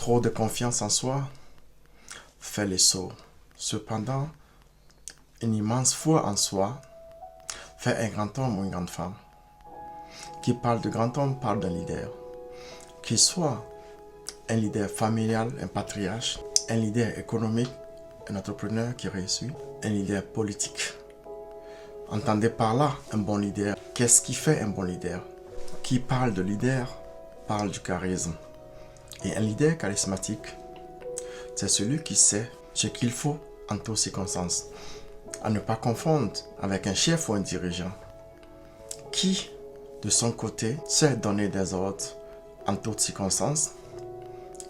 Trop de confiance en soi fait les sots. Cependant, une immense foi en soi fait un grand homme ou une grande femme. Qui parle de grand homme parle d'un leader. Qu'il soit un leader familial, un patriarche, un leader économique, un entrepreneur qui réussit, un leader politique. Entendez par là un bon leader. Qu'est-ce qui fait un bon leader? Qui parle de leader parle du charisme. Et un leader charismatique, c'est celui qui sait ce qu'il faut en toutes circonstances. À ne pas confondre avec un chef ou un dirigeant qui, de son côté, sait donner des ordres en toutes circonstances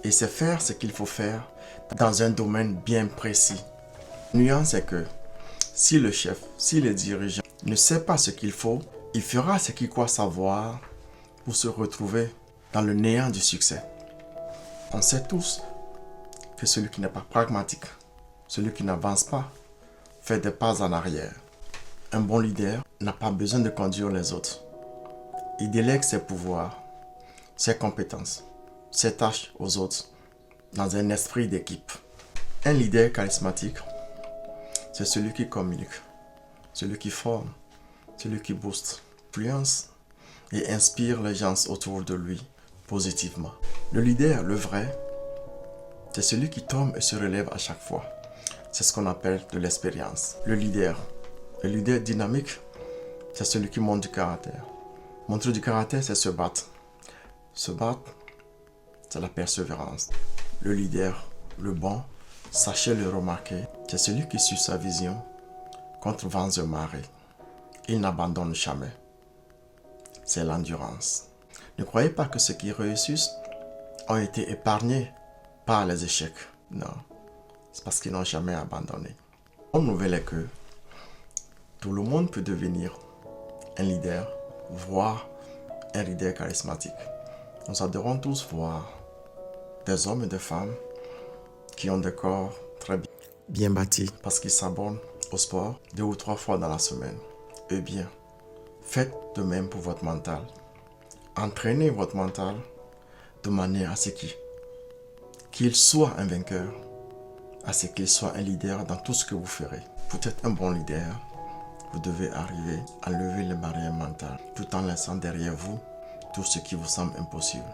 et sait faire ce qu'il faut faire dans un domaine bien précis. La nuance est que si le chef, si le dirigeant ne sait pas ce qu'il faut, il fera ce qu'il croit savoir pour se retrouver dans le néant du succès. On sait tous que celui qui n'est pas pragmatique, celui qui n'avance pas, fait des pas en arrière. Un bon leader n'a pas besoin de conduire les autres. Il délègue ses pouvoirs, ses compétences, ses tâches aux autres dans un esprit d'équipe. Un leader charismatique, c'est celui qui communique, celui qui forme, celui qui booste, influence et inspire les gens autour de lui positivement. Le leader, le vrai, c'est celui qui tombe et se relève à chaque fois. C'est ce qu'on appelle de l'expérience. Le leader dynamique, c'est celui qui montre du caractère. Montrer du caractère, c'est se battre. Se battre, c'est la persévérance. Le leader, le bon, sachez le remarquer, c'est celui qui suit sa vision contre vents et marées. Il n'abandonne jamais. C'est l'endurance. Ne croyez pas que ceux qui réussissent ont été épargnés par les échecs. Non, c'est parce qu'ils n'ont jamais abandonné. La bonne nouvelle est que tout le monde peut devenir un leader, voire un leader charismatique. Nous adorons tous voir des hommes et des femmes qui ont des corps très bien bâtis parce qu'ils s'abonnent au sport 2 ou 3 fois dans la semaine. Eh bien, faites de même pour votre mental. Entraînez votre mental de manière à ce qu'il soit un vainqueur, à ce qu'il soit un leader dans tout ce que vous ferez. Pour être un bon leader, vous devez arriver à lever les barrières mentales tout en laissant derrière vous tout ce qui vous semble impossible.